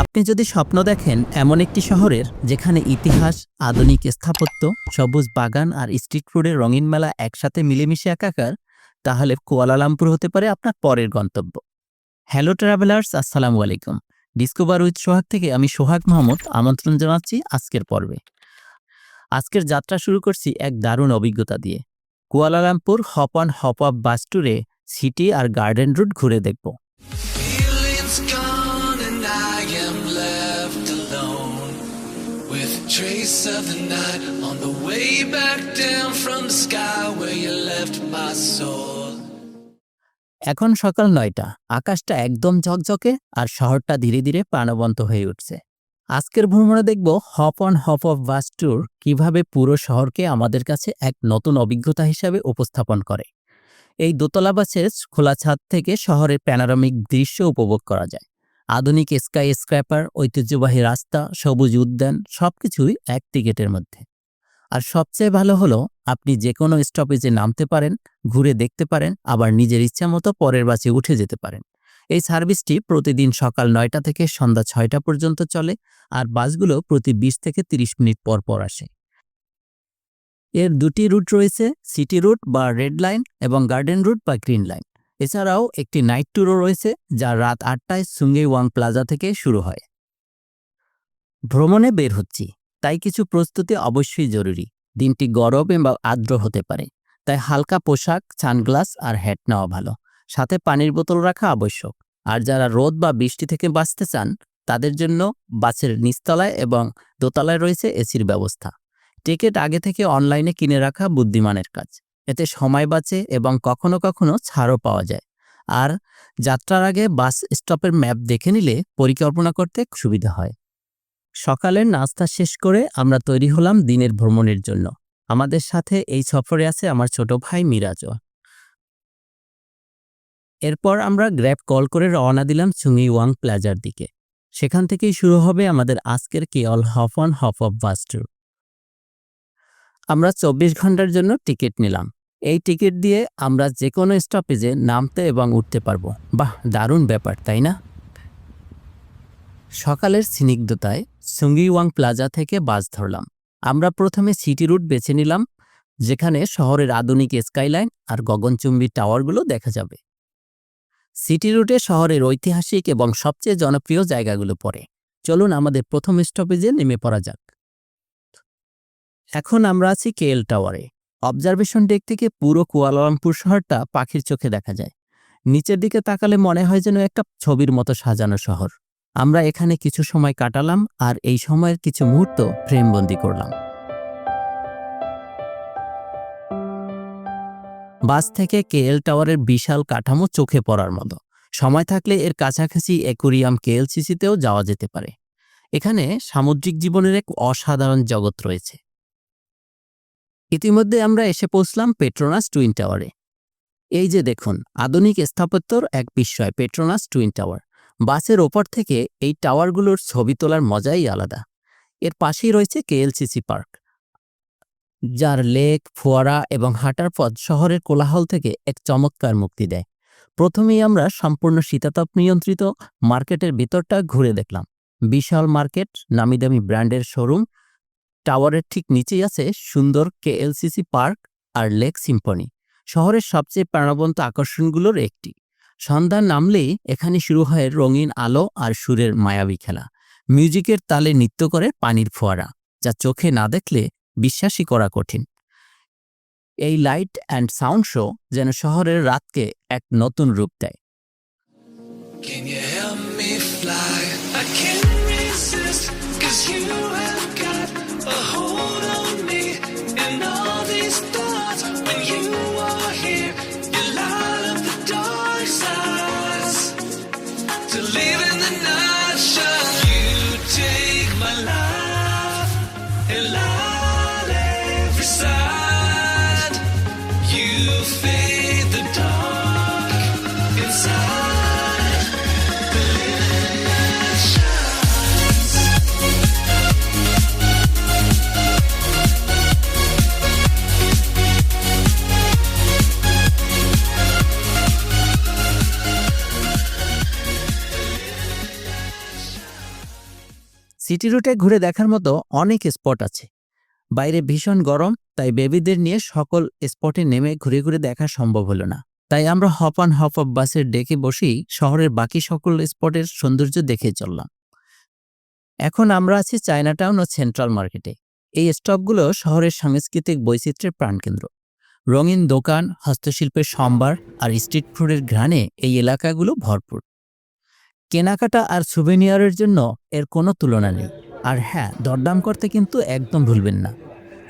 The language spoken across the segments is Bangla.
আপনি যদি স্বপ্ন দেখেন এমন একটি শহরের যেখানে ইতিহাস, আধুনিক স্থাপত্য, সবুজ বাগান আর স্ট্রিট ফুডের রঙিন মেলা একসাথে মিলেমিশে একাকার, তাহলে কুয়ালালামপুর হতে পারে আপনার পরের গন্তব্য। হ্যালো ট্রাভেলার্স, আসসালামু আলাইকুম। ডিসকভার উইথ সোহাগ থেকে আমি সোহাগ মাহমুদ আমন্ত্রণ জানাচ্ছি আজকের পর্বে। আজকের যাত্রা শুরু করছি এক দারুণ অভিজ্ঞতা দিয়ে। Kuala Lumpur hop on hop off bus ট্যুরে সিটি আর গার্ডেন রুট ঘুরে দেখব। Feelings gone and I am left alone with a trace of the night on the way back down from the sky where you left my soul. এখন সকাল ৯টা, আকাশটা একদম ঝকঝকে আর শহরটা ধীরে ধীরে প্রাণবন্ত হয়ে উঠছে। আজকের ভ্রমণে দেখব hop on hop off bus tour কিভাবে পুরো শহরকে আমাদের কাছে এক নতুন অভিজ্ঞতা হিসাবে উপস্থাপন করে। এই দোতলা বাসের খোলা ছাদ থেকে শহরের প্যানোরামিক দৃশ্য উপভোগ করা যায়। আধুনিক স্কাই স্ক্র্যাপার, ঐতিহ্যবাহী রাস্তা, সবুজ উদ্যান সবকিছুই এক টিকেটের মধ্যে। আর সবচেয়ে ভালো হলো আপনি যে কোনো স্টপেজে নামতে পারেন, ঘুরে দেখতে পারেন, আবার নিজের ইচ্ছা মতো পরের বাসে উঠে যেতে পারেন। এই সার্ভিসটি প্রতিদিন সকাল ৯টা থেকে সন্ধ্যা ৬টা পর্যন্ত চলে, আর বাসগুলো প্রতি ২০ থেকে ৩০ মিনিট পর পর আসে। এর দুটি রুট রয়েছে, সিটি রুট বা রেড লাইন এবং গার্ডেন রুট বা গ্রিন লাইন। এছাড়াও একটি নাইট ট্যুরও রয়েছে যা রাত ৮টায় সুঙ্গেই ওয়াং প্লাজা থেকে শুরু হয়। ভ্রমণে বের হচ্ছি, তাই কিছু প্রস্তুতি অবশ্যই জরুরি। দিনটি গরম এবং আর্দ্র হতে পারে, তাই হালকা পোশাক, সানগ্লাস আর হ্যাট নেওয়া ভালো। সাথে পানির বোতল রাখা আবশ্যক। আর যারা রোদ বা বৃষ্টি থেকে বাঁচতে চান তাদের জন্য বাসের নিচতলায় এবং দোতলায় রয়েছে এসির ব্যবস্থা। টিকিট আগে থেকে অনলাইনে কিনে রাখা বুদ্ধিমানের কাজ। এতে সময় বাঁচে এবং কখনো কখনো ছাড়ও পাওয়া যায়। আর যাত্রার আগে বাস স্টপের ম্যাপ দেখে নিলে পরিকল্পনা করতে সুবিধা হয়। সকালের নাস্তা শেষ করে আমরা তৈরি হলাম দিনের ভ্রমণের জন্য। আমাদের সাথে এই সফরে আছে আমার ছোট ভাই মিরাজও। এরপর আমরা গ্র্যাব কল করে রওনা দিলাম সুঙ্গেই ওয়াং প্লাজার দিকে। সেখান থেকেই শুরু হবে আমাদের আজকের KL hop on hop off bus tour. আমরা ২৪ ঘন্টার জন্য টিকিট নিলাম। এই টিকিট দিয়ে আমরা যে কোনো স্টপেজে নামতে এবং উঠতে পারবো। বাহ, দারুণ ব্যাপার, তাই না? সকালের স্নিগ্ধতায় সুঙ্গেই ওয়াং প্লাজা থেকে বাস ধরলাম। আমরা প্রথমে সিটি রুট বেছে নিলাম, যেখানে শহরের আধুনিক স্কাইলাইন আর গগনচুম্বী টাওয়ারগুলো দেখা যাবে। সিটি রুটে শহরের ঐতিহাসিক এবং সবচেয়ে জনপ্রিয় জায়গাগুলো পড়ে। চলুন আমাদের প্রথম স্টপেজে নেমে পড়া যাক। এখন আমরা আছি কেএল টাওয়ারে। অবজারভেশন ডেক থেকে পুরো কুয়ালালামপুর শহরটা পাখির চোখে দেখা যায়। নিচের দিকে তাকালে মনে হয় যেন একটা ছবির মতো সাজানো শহর। আমরা এখানে কিছু সময় কাটালাম আর এই সময়ের কিছু মুহূর্ত ফ্রেমবন্দি করলাম। বাস থেকে কেএল টাওয়ারের বিশাল কাঠামো চোখে পড়ার মতো। সময় থাকলে এর কাছাকাছি অ্যাকোয়ারিয়াম কেএলসিসিতেও যাওয়া যেতে পারে। এখানে সামুদ্রিক জীবনের এক অসাধারণ জগৎ রয়েছে। ইতিমধ্যে আমরা এসে পৌঁছলাম পেট্রোনাস টুইন টাওয়ারে। এই যে দেখুন, আধুনিক স্থাপত্যর এক বিস্ময় পেট্রোনাস টুইন টাওয়ার। বাসের ওপর থেকে এই টাওয়ারগুলোর ছবি তোলার মজাই আলাদা। এর পাশেই রয়েছে কেএলসিসি পার্ক, যার লেক, ফোয়ারা এবং হাঁটার পথ শহরের কোলাহল থেকে এক চমৎকার মুক্তি দেয়। প্রথমেই আমরা সম্পূর্ণ শীতাতপ নিয়ন্ত্রিত মার্কেটের ভিতরটা ঘুরে দেখলাম। বিশাল মার্কেট, নামিদামি ব্র্যান্ডের শোরুম। টাওয়ারের ঠিক নিচেই আছে সুন্দর কেএলসিসি পার্ক আর লেক সিম্ফনি, শহরের সবচেয়ে প্রাণবন্ত আকর্ষণগুলোর একটি। সন্ধ্যা নামলেই এখানে শুরু হয় রঙিন আলো আর সুরের মায়াবী খেলা। মিউজিকের তালে নৃত্য করে পানির ফোয়ারা, যা চোখে না দেখলে বিশ্বাসই করা কঠিন। এই লাইট অ্যান্ড সাউন্ড শো যেন শহরের রাতকে এক নতুন রূপ দেয়। Can you help me fly? I can't resist, 'cause you have got a hold on me. And all these thoughts, when you are here, you light up the dark sides. To live in the night shine, you take my life and light every side. You fade the dark inside. The living night shines. City রুটে ঘুরে দেখার মতো অনেক স্পট আছে। বাইরে ভীষণ গরম, তাই বেবিদের নিয়ে সকল স্পটে নেমে ঘুরে ঘুরে দেখা সম্ভব হলো না। তাই আমরা হপ অন হপ অফ বাসের ডেকে বসেই শহরের বাকি সকল স্পটের সৌন্দর্য দেখে চললাম। এখন আমরা আছি চায়নাটাউন ও সেন্ট্রাল মার্কেটে। এই স্টপগুলো শহরের সাংস্কৃতিক বৈচিত্র্যের প্রাণকেন্দ্র। রঙিন দোকান, হস্তশিল্পের সম্ভার আর স্ট্রিট ফুডের ঘ্রাণে এই এলাকাগুলো ভরপুর। কেনাকাটা আর সুভেনিয়ারের জন্য এর কোনো তুলনা নেই। আর হ্যাঁ, দরদাম করতে কিন্তু একদম ভুলবেন না।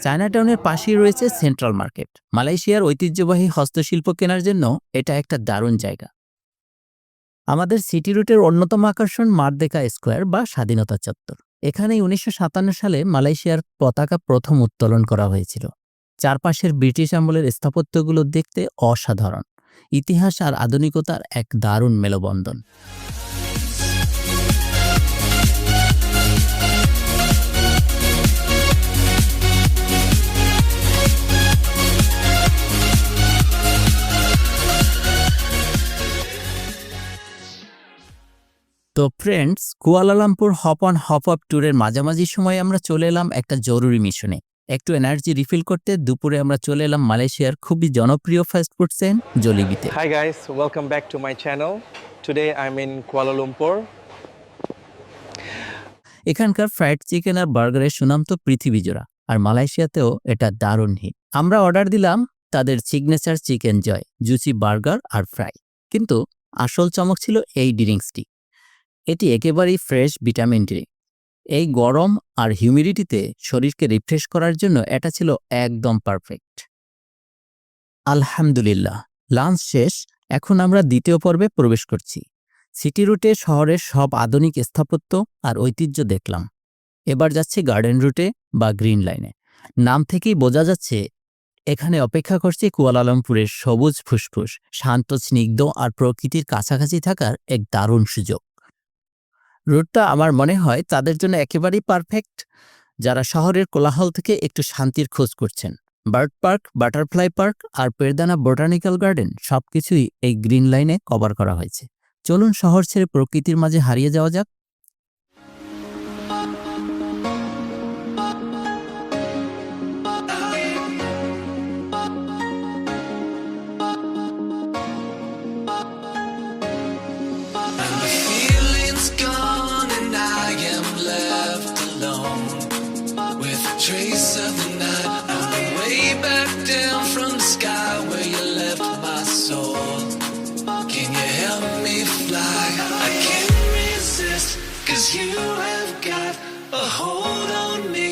চায়নাটাউনের পাশেই রয়েছে সেন্ট্রাল মার্কেট। মালয়েশিয়ার ঐতিহ্যবাহী হস্তশিল্প কেনার জন্য এটা একটা দারুণ জায়গা। আমাদের সিটি রুটের অন্যতম আকর্ষণ মারদেকা স্কোয়ার বা স্বাধীনতা চত্বর। এখানেই ১৯৫৭ সালে মালয়েশিয়ার পতাকা প্রথম উত্তোলন করা হয়েছিল। চারপাশের ব্রিটিশ আমলের স্থাপত্যগুলো দেখতে অসাধারণ। ইতিহাস আর আধুনিকতার এক দারুণ মেলবন্ধন। তো friends, Kuala Lumpur hop on hop of ট্যুরের মাঝামাঝি সময়ে আমরা চলে এলাম একটা জরুরি মিশনে। একটু এনার্জি রিফিল করতে দুপুরে আমরা চলে এলাম মালয়েশিয়ার খুবই জনপ্রিয় ফাস্টফুড চেইন জোলিবিতে। Hi guys, welcome back to my channel. Today I'm in Kuala Lumpur. এখানকার ফ্রাইড চিকেন আর বার্গারের সুনাম তো পৃথিবীজোড়া, আর মালয়েশিয়াতেও এটা দারুণ হিট। আমরা অর্ডার দিলাম তাদের সিগনেচার চিকেন জয়, জুসি বার্গার আর ফ্রাই। কিন্তু আসল চমক ছিল এই ড্রিঙ্কসটি। এটি একেবারেই ফ্রেশ ভিটামিন ডি। এই গরম আর হিউমিডিটিতে শরীরকে রিফ্রেশ করার জন্য এটা ছিল একদম পারফেক্ট। আলহামদুলিল্লাহ, লাঞ্চ শেষ। এখন আমরা দ্বিতীয় পর্বে প্রবেশ করছি। সিটি রুটে শহরের সব আধুনিক স্থাপত্য আর ঐতিহ্য দেখলাম। এবার যাচ্ছে গার্ডেন রুটে বা গ্রিন লাইনে। নাম থেকেই বোঝা যাচ্ছে এখানে অপেক্ষা করছে কুয়ালালামপুরের সবুজ ফুসফুস, শান্ত স্নিগ্ধ আর প্রকৃতির কাছাকাছি থাকার এক দারুণ সুযোগ। রুটটা আমার মনে হয় তাদের জন্য একেবারেই পারফেক্ট, যারা শহরের কোলাহল থেকে একটু শান্তির খোঁজ করছেন। বার্ড পার্ক, বাটারফ্লাই পার্ক আর পেরদানা বোটানিক্যাল গার্ডেন সবকিছুই এই গ্রিন লাইনে কভার করা হয়েছে। চলুন শহর ছেড়ে প্রকৃতির মাঝে হারিয়ে যাওয়া যাক। And the feeling's gone and I am left alone with a trace of the night on the way back down from the sky where you left my soul. Can you help me fly? I can't resist, 'cause you have got a hold on me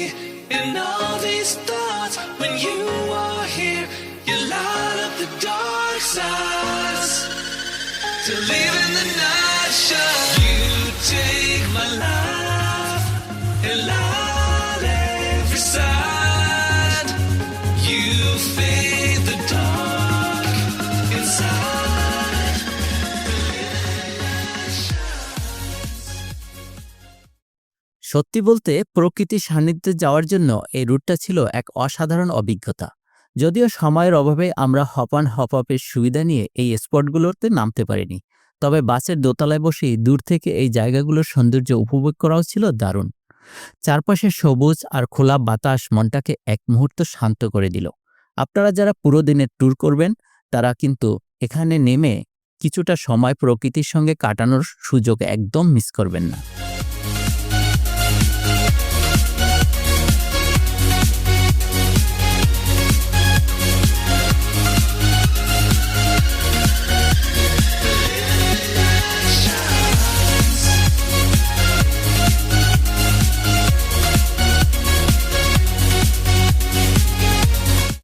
and all these thoughts. When you are here, you light up the dark sides to live in the night shine. You take my life and light every side. You fade the dark inside. সত্যি বলতে প্রকৃতির সান্নিধ্যে যাওয়ার জন্য এই রুটটা ছিল এক অসাধারণ অভিজ্ঞতা। যদিও সময়ের অভাবে আমরা হপ অন হপ অফের সুবিধা নিয়ে এই স্পটগুলোতে নামতে পারিনি, তবে বাসের দোতলায় বসেই দূর থেকে এই জায়গাগুলোর সৌন্দর্য উপভোগ করাও ছিল দারুণ। চারপাশে সবুজ আর খোলা বাতাস মনটাকে এক মুহূর্ত শান্ত করে দিল। আপনারা যারা পুরো দিনের ট্যুর করবেন তারা কিন্তু এখানে নেমে কিছুটা সময় প্রকৃতির সঙ্গে কাটানোর সুযোগ একদম মিস করবেন না।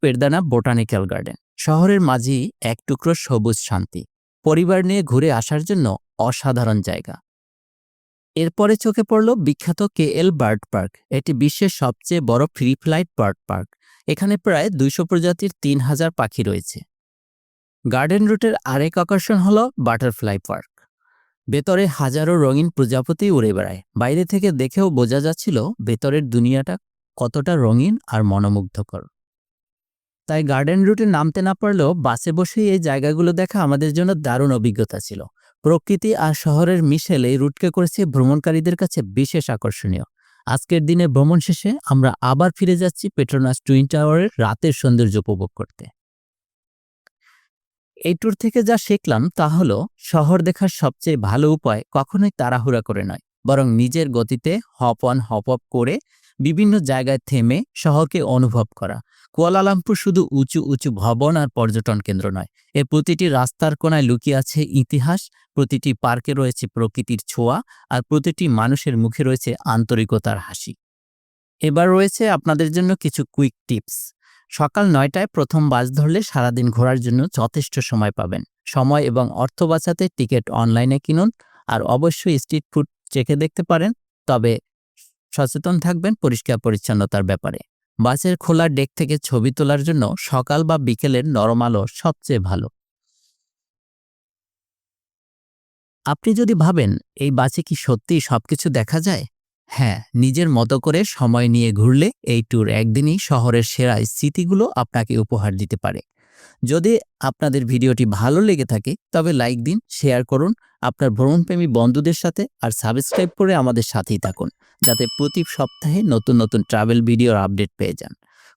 পেরদানা বোটানিক্যাল গার্ডেন শহরের মাঝেই এক টুকরো সবুজ শান্তি। পরিবার নিয়ে ঘুরে আসার জন্য অসাধারণ জায়গা। এরপরে চোখে পড়ল বিখ্যাত KL বার্ড পার্ক। এটি বিশ্বের সবচেয়ে বড় ফ্রি ফ্লাইট বার্ড পার্ক। এখানে প্রায় ২০০ প্রজাতির ৩,০০০ পাখি রয়েছে। গার্ডেন রুটের আরেক আকর্ষণ হল বাটারফ্লাই পার্ক। ভেতরে হাজারো রঙিন প্রজাপতি উড়ে বেড়ায়। বাইরে থেকে দেখেও বোঝা যাচ্ছিল ভেতরের দুনিয়াটা কতটা রঙিন আর মনোমুগ্ধকর। তাই গার্ডেন রুটে নামতে না পারলেও বাসে বসেই এই জায়গাগুলো দেখা আমাদের জন্য দারুণ অভিজ্ঞতা ছিল। প্রকৃতি আর শহরের মিশেল এই রুটকে করেছে ভ্রমণকারীদের কাছে বিশেষ আকর্ষণীয়। আজকের দিনে ভ্রমণ শেষে আমরা আবার ফিরে যাচ্ছি পেট্রোনাস টুইন টাওয়ারের রাতের সৌন্দর্য উপভোগ করতে। এই ট্যুর থেকে যা শিখলাম তা হলো শহর দেখার সবচেয়ে ভালো উপায় কখনোই তাড়াহুড়া করে নয়, বরং নিজের গতিতে হপ অন হপ অফ করে বিভিন্ন জায়গায় থেমে শহরকে অনুভব করা। কুয়ালালামপুর শুধু উঁচু উঁচু ভবন আর পর্যটন কেন্দ্র নয়, এর প্রতিটি রাস্তার কোণায় লুকিয়ে আছে ইতিহাস, প্রতিটি পার্কে রয়েছে প্রকৃতির ছোঁয়া, আর প্রতিটি মানুষের মুখে রয়েছে আন্তরিকতার হাসি। এবার রয়েছে আপনাদের জন্য কিছু কুইক টিপস। সকাল ৯টায় প্রথম বাস ধরলে সারাদিন ঘোরার জন্য যথেষ্ট সময় পাবেন। সময় এবং অর্থ বাঁচাতে টিকিট অনলাইনে কিনুন, আর অবশ্যই স্ট্রিট ফুড চেখে দেখতে পারেন, তবে সচেতন থাকবেন পরিষ্কার পরিচ্ছন্নতার ব্যাপারে। বাসের খোলা ডেক থেকে ছবি তোলার জন্য সকাল বা বিকেলের নরম আলো সবচেয়ে ভালো। আপনি যদি ভাবেন এই বাসে কি সত্যিই সবকিছু দেখা যায়? হ্যাঁ, নিজের মতো করে সময় নিয়ে ঘুরলে এই ট্যুর একদিনই শহরের সেরা স্মৃতিগুলো আপনাকে উপহার দিতে পারে। যদি আপনাদের ভিডিওটি ভালো লেগে থাকে তবে লাইক দিন, শেয়ার করুন আপনার ভ্রমণপ্রেমী বন্ধুদের সাথে, আর সাবস্ক্রাইব করে আমাদের সাথেই থাকুন যাতে প্রতি সপ্তাহে নতুন নতুন ট্রাভেল ভিডিওর আপডেট পেয়ে যান।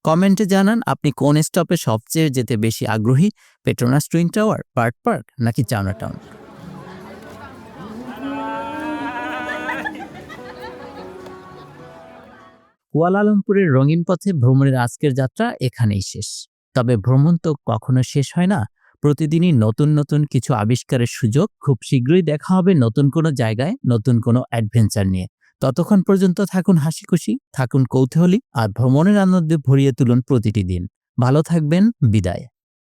কমেন্টে জানান আপনি কোন স্টপে সবচেয়ে যেতে বেশি আগ্রহী, Petronas twin tower, bird park নাকি চায়নাটাউন। কুয়ালালামপুরের রঙিন পথে ভ্রমণের আজকের যাত্রা এখানেই শেষ। তবে ভ্রমণ তো কখনো শেষ হয় না, প্রতিদিনই নতুন নতুন কিছু আবিষ্কারের সুযোগ। খুব শীঘ্রই দেখা হবে নতুন কোনো জায়গায়, নতুন কোনো অ্যাডভেঞ্চার নিয়ে। ততক্ষণ পর্যন্ত থাকুন হাসিখুশি, থাকুন কৌতূহলী, আর ভ্রমণের আনন্দে ভরিয়ে তুলুন প্রতিটি দিন। ভালো থাকবেন, বিদায়।